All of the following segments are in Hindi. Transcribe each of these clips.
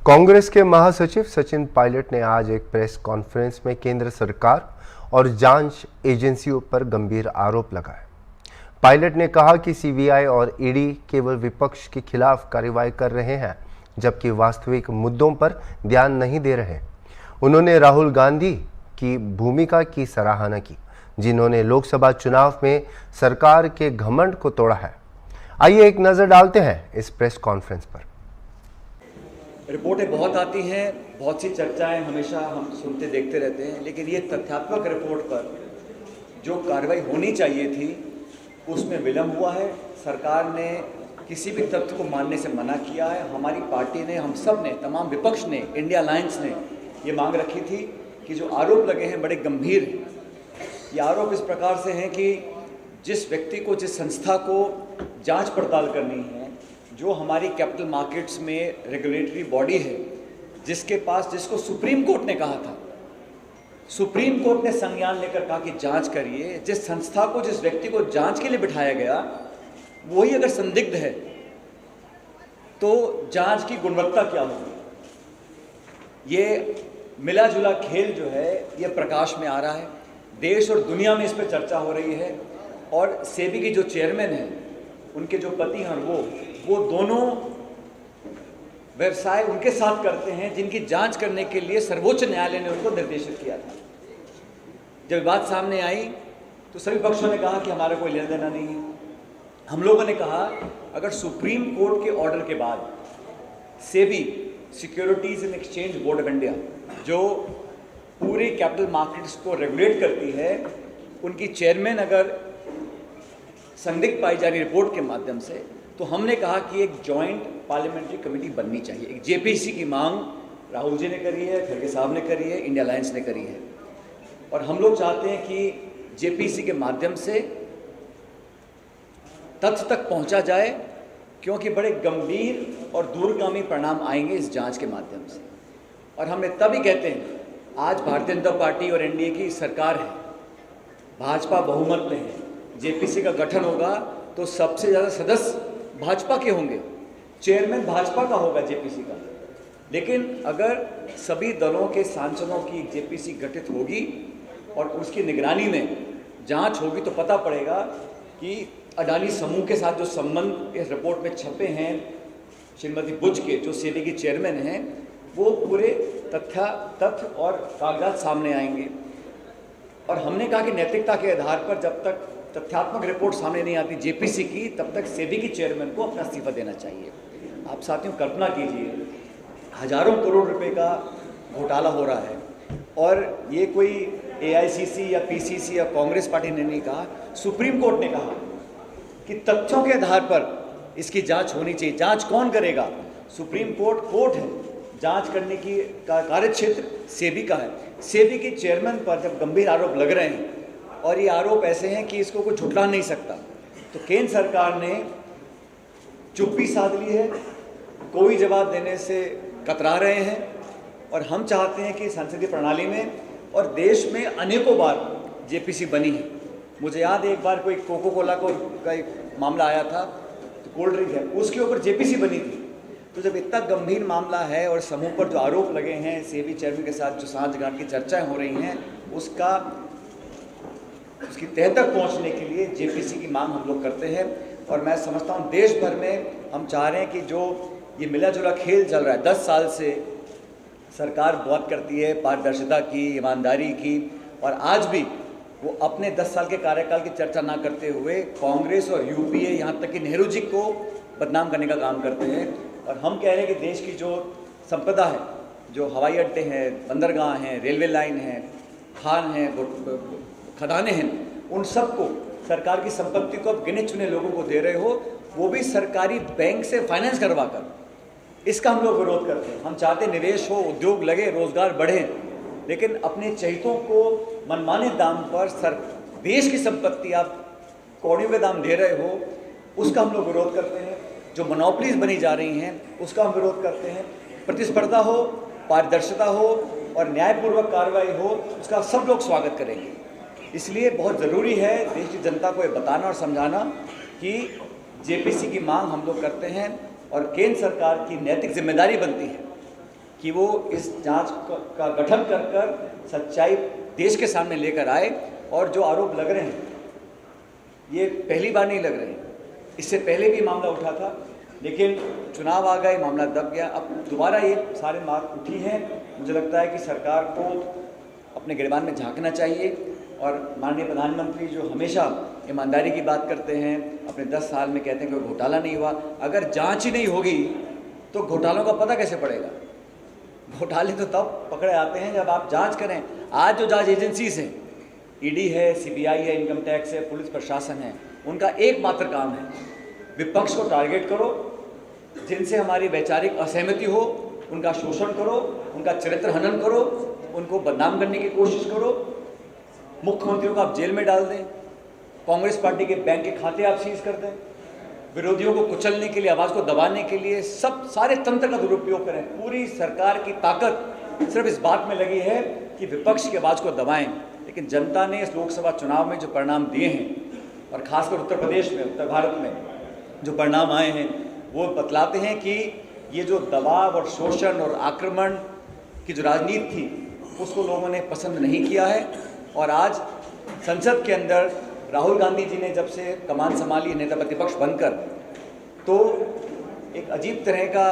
कांग्रेस के महासचिव सचिन पायलट ने आज एक प्रेस कॉन्फ्रेंस में केंद्र सरकार और जांच एजेंसियों पर गंभीर आरोप लगाए। पायलट ने कहा कि सीबीआई और ईडी केवल विपक्ष के खिलाफ कार्रवाई कर रहे हैं, जबकि वास्तविक मुद्दों पर ध्यान नहीं दे रहे। उन्होंने राहुल गांधी की भूमिका की सराहना की, जिन्होंने लोकसभा चुनाव में सरकार के घमंड को तोड़ा है। आइए एक नजर डालते हैं इस प्रेस कॉन्फ्रेंस पर। रिपोर्टें बहुत आती हैं, बहुत सी चर्चाएं हमेशा हम सुनते देखते रहते हैं, लेकिन ये तथ्यात्मक रिपोर्ट पर जो कार्रवाई होनी चाहिए थी उसमें विलंब हुआ है। सरकार ने किसी भी तथ्य को मानने से मना किया है। हमारी पार्टी ने, हम सब ने, तमाम विपक्ष ने, इंडिया अलायंस ने ये मांग रखी थी कि जो आरोप लगे हैं बड़े गंभीर हैं। ये आरोप इस प्रकार से हैं कि जिस व्यक्ति को, जिस संस्था को जांच पड़ताल करनी है, जो हमारी कैपिटल मार्केट्स में रेगुलेटरी बॉडी है, जिसको सुप्रीम कोर्ट ने कहा था, सुप्रीम कोर्ट ने संज्ञान लेकर कहा कि जांच करिए, जिस संस्था को, जिस व्यक्ति को जांच के लिए बिठाया गया, वही अगर संदिग्ध है तो जांच की गुणवत्ता क्या होगी। ये मिला जुला खेल जो है ये प्रकाश में आ रहा है। देश और दुनिया में इस पर चर्चा हो रही है। और सेबी की जो चेयरमैन हैं, उनके जो पति हैं, वो दोनों व्यवसाय उनके साथ करते हैं जिनकी जांच करने के लिए सर्वोच्च न्यायालय ने उनको निर्देशित किया था। जब बात सामने आई तो सभी पक्षों ने कहा कि हमारा कोई लेना देना नहीं है। हम लोगों ने कहा अगर सुप्रीम कोर्ट के ऑर्डर के बाद SEBI, securities and exchange board of India, जो पूरे कैपिटल मार्केट्स को रेगुलेट करती है, उनकी चेयरमैन अगर संदिग्ध पाई जा रही रिपोर्ट के माध्यम से, तो हमने कहा कि एक जॉइंट पार्लियामेंट्री कमेटी बननी चाहिए। एक जेपीसी की मांग राहुल जी ने करी है, खड़गे साहब ने करी है, इंडिया अलायंस ने करी है। और हम लोग चाहते हैं कि जेपीसी के माध्यम से तथ्य तक पहुंचा जाए, क्योंकि बड़े गंभीर और दूरगामी परिणाम आएंगे इस जांच के माध्यम से। और हमने तभी कहते हैं, आज भारतीय जनता पार्टी और एनडीए की सरकार है, भाजपा बहुमत में है, जेपीसी का गठन होगा तो सबसे ज़्यादा सदस्य भाजपा के होंगे, चेयरमैन भाजपा का होगा जेपीसी का। लेकिन अगर सभी दलों के सांसदों की जेपीसी गठित होगी और उसकी निगरानी में जांच होगी, तो पता पड़ेगा कि अडानी समूह के साथ जो संबंध इस रिपोर्ट में छपे हैं, श्रीमती बुच के, जो सेबी की चेयरमैन हैं, वो पूरे तथ्य और कागजात सामने आएंगे। और हमने कहा कि नैतिकता के आधार पर जब तक तथ्यात्मक रिपोर्ट सामने नहीं आती जेपीसी की, तब तक सेबी की चेयरमैन को अपना इस्तीफा देना चाहिए। आप साथियों कल्पना कीजिए, हजारों करोड़ रुपए का घोटाला हो रहा है और ये कोई एआईसीसी या पीसीसी या कांग्रेस पार्टी ने नहीं कहा, सुप्रीम कोर्ट ने कहा कि तथ्यों के आधार पर इसकी जांच होनी चाहिए। जांच कौन करेगा? सुप्रीम कोर्ट है, जांच करने की कार्य क्षेत्र सेबी का है। सेबी की चेयरमैन पर जब गंभीर आरोप लग रहे हैं और ये आरोप ऐसे हैं कि इसको कोई झुठला नहीं सकता, तो केंद्र सरकार ने चुप्पी साध ली है, कोई जवाब देने से कतरा रहे हैं। और हम चाहते हैं कि संसदीय प्रणाली में और देश में अनेकों बार जेपीसी बनी है। मुझे याद है एक बार कोई कोको कोला का एक मामला आया था, तो कोल्ड ड्रिंक है, उसके ऊपर जेपीसी बनी थी। तो जब इतना गंभीर मामला है और समूह पर जो आरोप लगे हैं, सेबी चेयरमैन के साथ जो सांठगांठ की चर्चाएं हो रही हैं, उसकी तह तक पहुंचने के लिए जेपीसी की मांग हम लोग करते हैं। और मैं समझता हूं देश भर में हम चाह रहे हैं कि जो ये मिला जुला खेल चल रहा है, 10 साल से सरकार बहुत करती है पारदर्शिता की, ईमानदारी की, और आज भी वो अपने 10 साल के कार्यकाल की चर्चा ना करते हुए कांग्रेस और यूपीए, यहाँ तक कि नेहरू जी को बदनाम करने का काम करते हैं। और हम कह रहे हैं कि देश की जो संपदा है, जो हवाई अड्डे हैं, बंदरगाह हैं, रेलवे लाइन हैं, खान हैं, खदानें हैं, उन सबको, सरकार की संपत्ति को अब गिने चुने लोगों को दे रहे हो, वो भी सरकारी बैंक से फाइनेंस करवा कर। इसका हम लोग विरोध करते हैं। हम चाहते निवेश हो, उद्योग लगे, रोजगार बढ़े, लेकिन अपने चहितों को मनमाने दाम पर देश की संपत्ति आप कौड़ियों के दाम दे रहे हो, उसका हम लोग विरोध करते हैं। जो मोनोपोलीज बनी जा रही हैं उसका हम विरोध करते हैं। प्रतिस्पर्धा हो, पारदर्शिता हो और न्यायपूर्वक कार्रवाई हो, उसका सब लोग स्वागत करेंगे। इसलिए बहुत ज़रूरी है देश की जनता को ये बताना और समझाना कि जेपीसी की मांग हम लोग करते हैं और केंद्र सरकार की नैतिक जिम्मेदारी बनती है कि वो इस जांच का गठन कर कर सच्चाई देश के सामने लेकर आए। और जो आरोप लग रहे हैं ये पहली बार नहीं लग रहे हैं, इससे पहले भी मामला उठा था, लेकिन चुनाव आ गए, मामला दब गया। अब दोबारा ये सारे बात उठी हैं। मुझे लगता है कि सरकार को अपने गिरबान में झांकना चाहिए और माननीय प्रधानमंत्री जो हमेशा ईमानदारी की बात करते हैं, अपने 10 साल में कहते हैं कोई घोटाला नहीं हुआ, अगर जांच ही नहीं होगी तो घोटालों का पता कैसे पड़ेगा? घोटाले तो तब पकड़े आते हैं जब आप जांच करें। आज जो जांच एजेंसीज हैं, ईडी है, सीबीआई है, इनकम टैक्स है, पुलिस प्रशासन है, उनका एकमात्र काम है विपक्ष को टारगेट करो, जिनसे हमारी वैचारिक असहमति हो उनका शोषण करो, उनका चरित्र हनन करो, उनको बदनाम करने की कोशिश करो, मुख्यमंत्रियों को आप जेल में डाल दें, कांग्रेस पार्टी के बैंक के खाते आप सीज कर दें, विरोधियों को कुचलने के लिए, आवाज़ को दबाने के लिए सब सारे तंत्र का दुरुपयोग करें। पूरी सरकार की ताकत सिर्फ इस बात में लगी है कि विपक्ष की आवाज़ को दबाएं। लेकिन जनता ने इस लोकसभा चुनाव में जो परिणाम दिए हैं और खासकर उत्तर प्रदेश में, उत्तर भारत में जो परिणाम आए हैं, वो बतलाते हैं कि ये जो दबाव और शोषण और आक्रमण की जो राजनीति थी उसको लोगों ने पसंद नहीं किया है। और आज संसद के अंदर राहुल गांधी जी ने जब से कमान संभाली नेता प्रतिपक्ष बनकर, तो एक अजीब तरह का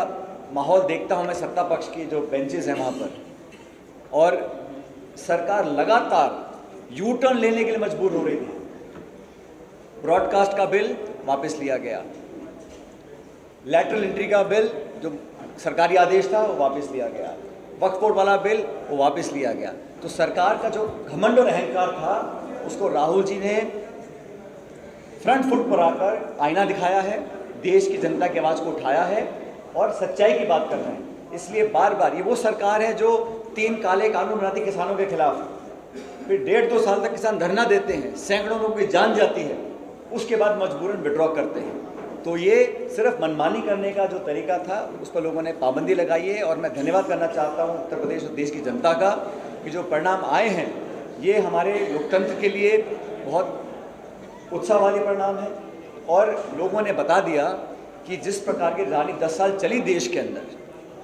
माहौल देखता हूँ मैं सत्ता पक्ष की जो बेंचेस हैं वहाँ पर, और सरकार लगातार यू टर्न लेने के लिए मजबूर हो रही थी। ब्रॉडकास्ट का बिल वापस लिया गया, लैटरल एंट्री का बिल जो सरकारी आदेश था वो वापस लिया गया, वक्फ बोर्ड वाला बिल वो वापस लिया गया। तो सरकार का जो घमंड और अहंकार था उसको राहुल जी ने फ्रंट फुट पर आकर आईना दिखाया है, देश की जनता की आवाज़ को उठाया है और सच्चाई की बात कर रहे हैं। इसलिए बार बार ये वो सरकार है जो 3 काले कानून बनाती किसानों के खिलाफ, फिर 1.5-2 साल तक किसान धरना देते हैं, सैकड़ों लोगों की जान जाती है, उसके बाद मजबूरन विड्रॉ करते हैं। तो ये सिर्फ मनमानी करने का जो तरीका था उस पर लोगों ने पाबंदी लगाई है। और मैं धन्यवाद करना चाहता हूँ उत्तर प्रदेश और देश की जनता का कि जो परिणाम आए हैं ये हमारे लोकतंत्र के लिए बहुत उत्साह वाले परिणाम है। और लोगों ने बता दिया कि जिस प्रकार की राजनीति 10 साल चली देश के अंदर,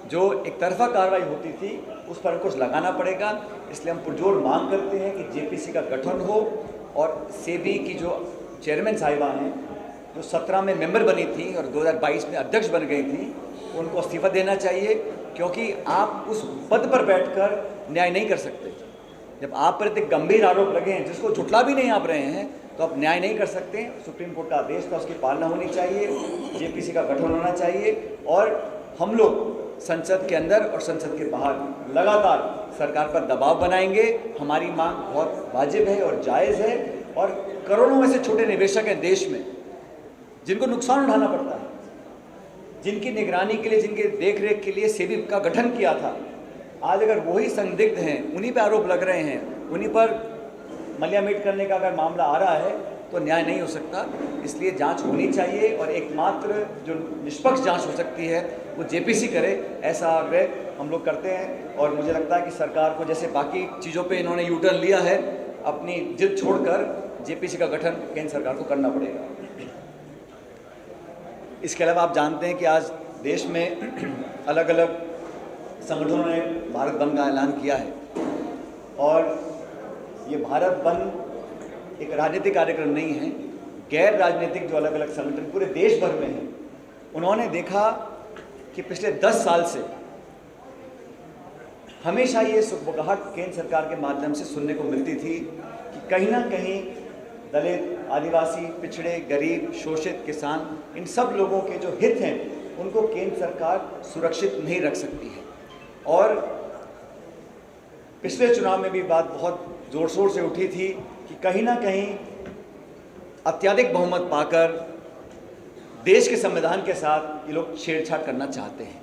जो एक तरफा कार्रवाई होती थी, उस पर कुछ लगाना पड़ेगा। इसलिए हम पुरजोर मांग करते हैं कि जेपीसी का गठन हो और सेबी की जो चेयरमैन साहिबा हैं, जो 17 में मेंबर बनी थी और 2022 में अध्यक्ष बन गई थी, उनको इस्तीफा देना चाहिए, क्योंकि आप उस पद पर बैठकर न्याय नहीं कर सकते। जब आप पर इतने गंभीर आरोप लगे हैं जिसको झुटला भी नहीं आप रहे हैं, तो आप न्याय नहीं कर सकते। सुप्रीम कोर्ट का आदेश था, उसकी पालना होनी चाहिए, जेपीसी का गठन होना चाहिए। और हम लोग संसद के अंदर और संसद के बाहर लगातार सरकार पर दबाव बनाएंगे। हमारी मांग बहुत वाजिब है और जायज़ है। और करोड़ों में से छोटे निवेशक हैं देश में जिनको नुकसान उठाना पड़ता है, जिनकी निगरानी के लिए, जिनके देख रेख के लिए सेबी का गठन किया था, आज अगर वही संदिग्ध हैं, उन्हीं पर आरोप लग रहे हैं, उन्हीं पर मलियामेट करने का अगर मामला आ रहा है तो न्याय नहीं हो सकता। इसलिए जांच होनी चाहिए और एकमात्र जो निष्पक्ष जांच हो सकती है वो जेपीसी करे, ऐसा आग्रह हम लोग करते हैं। और मुझे लगता है कि सरकार को जैसे बाकी चीज़ों पे इन्होंने यू टर्न लिया है, अपनी जिद छोड़कर जेपीसी का गठन केंद्र सरकार को करना पड़ेगा। इसके अलावा आप जानते हैं कि आज देश में अलग अलग संगठनों ने भारत बंद का ऐलान किया है। और ये भारत बंद एक राजनीतिक कार्यक्रम नहीं है, गैर राजनीतिक जो अलग अलग संगठन पूरे देश भर में हैं, उन्होंने देखा कि पिछले 10 साल से हमेशा ये सुगबुगाहट केंद्र सरकार के माध्यम से सुनने को मिलती थी कि कहीं ना कहीं दलित, आदिवासी, पिछड़े, गरीब, शोषित, किसान, इन सब लोगों के जो हित हैं उनको केंद्र सरकार सुरक्षित नहीं रख सकती है। और पिछले चुनाव में भी बात बहुत ज़ोर शोर से उठी थी कि कहीं ना कहीं अत्यधिक बहुमत पाकर देश के संविधान के साथ ये लोग छेड़छाड़ करना चाहते हैं।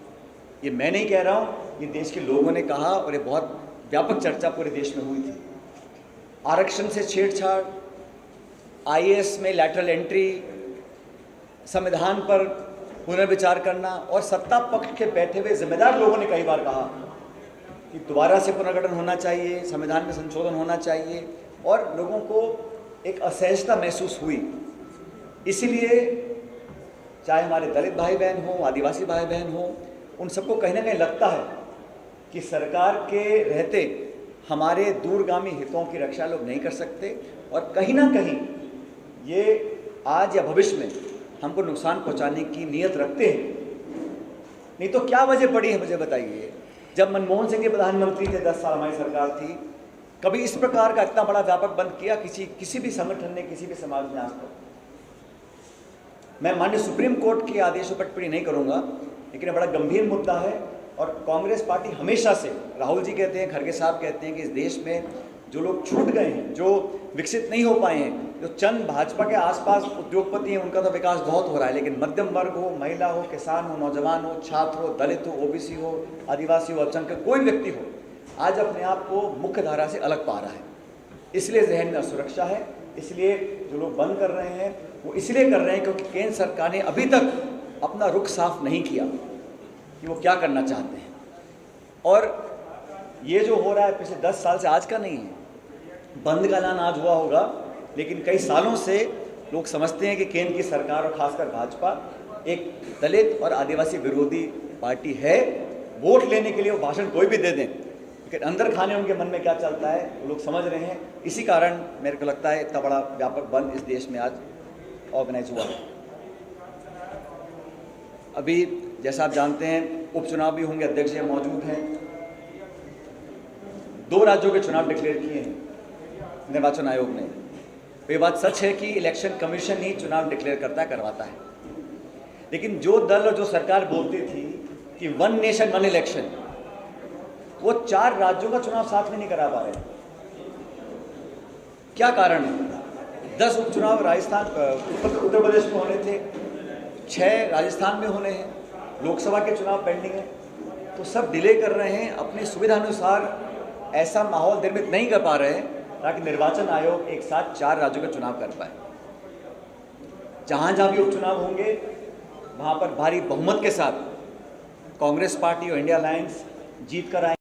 ये मैं नहीं कह रहा हूँ, ये देश के लोगों ने कहा और ये बहुत व्यापक चर्चा पूरे देश में हुई थी। आरक्षण से छेड़छाड़, आईएएस में लैटरल एंट्री, संविधान पर पुनर्विचार करना, और सत्ता पक्ष के बैठे हुए जिम्मेदार लोगों ने कई बार कहा कि दोबारा से पुनर्गठन होना चाहिए, संविधान में संशोधन होना चाहिए, और लोगों को एक असहजता महसूस हुई। इसीलिए चाहे हमारे दलित भाई बहन हों, आदिवासी भाई बहन हों, उन सबको कहीं ना कहीं लगता है कि सरकार के रहते हमारे दूरगामी हितों की रक्षा लोग नहीं कर सकते और कहीं ना कहीं ये आज या भविष्य में हमको नुकसान पहुंचाने की नीयत रखते हैं। नहीं तो क्या वजह पड़ी है, मुझे बताइए। जब मनमोहन सिंह के प्रधानमंत्री थे, 10 साल हमारी सरकार थी, कभी इस प्रकार का इतना बड़ा व्यापक बंद किया किसी भी संगठन ने, किसी भी समाज ने आज तक? मैं माननीय सुप्रीम कोर्ट के आदेशों पर टिप्पणी नहीं करूंगा, लेकिन बड़ा गंभीर मुद्दा है। और कांग्रेस पार्टी हमेशा से, राहुल जी कहते हैं, खड़गे साहब कहते हैं कि इस देश में जो लोग छूट गए हैं, जो विकसित नहीं हो पाए हैं, जो चंद भाजपा के आसपास उद्योगपति हैं, उनका तो विकास बहुत हो रहा है, लेकिन मध्यम वर्ग हो, महिला हो, किसान हो, नौजवान हो, छात्र हो, दलित हो, ओबीसी हो, आदिवासी हो, अल्पसंख्यक कोई व्यक्ति हो, आज अपने आप को मुख्य धारा से अलग पा रहा है। इसलिए जहन में असुरक्षा है। इसलिए जो लोग बंद कर रहे हैं वो इसलिए कर रहे हैं क्योंकि केंद्र सरकार ने अभी तक अपना रुख साफ नहीं किया कि वो क्या करना चाहते हैं। और ये जो हो रहा है पिछले 10 साल से, आज का नहीं है, बंद का ऐलान आज हुआ होगा, लेकिन कई सालों से लोग समझते हैं कि केंद्र की सरकार और खासकर भाजपा एक दलित और आदिवासी विरोधी पार्टी है। वोट लेने के लिए वो भाषण कोई भी दे दें, लेकिन अंदर खाने उनके मन में क्या चलता है वो लोग समझ रहे हैं। इसी कारण मेरे को लगता है इतना बड़ा व्यापक बंद इस देश में आज ऑर्गेनाइज हुआ है। अभी जैसा आप जानते हैं उपचुनाव भी होंगे, अध्यक्ष जी मौजूद हैं। 2 राज्यों के चुनाव डिक्लेयर किए हैं निर्वाचन आयोग ने। तो ये बात सच है कि इलेक्शन कमीशन ही चुनाव डिक्लेयर करता है, करवाता है। लेकिन जो दल और जो सरकार बोलती थी कि 1 नेशन 1 इलेक्शन, वो 4 राज्यों का चुनाव साथ में नहीं करा पा रहे। क्या कारण है? 10 उपचुनाव राजस्थान उत्तर प्रदेश में होने थे, 6 राजस्थान में होने हैं, लोकसभा के चुनाव पेंडिंग है, तो सब डिले कर रहे हैं। अपनी सुविधा अनुसार ऐसा माहौल निर्मित नहीं कर पा रहे हैं ताकि निर्वाचन आयोग एक साथ 4 राज्यों का चुनाव कर पाए। जहाँ जहाँ भी उपचुनाव होंगे वहाँ पर भारी बहुमत के साथ कांग्रेस पार्टी और इंडिया अलायंस जीत कर आए।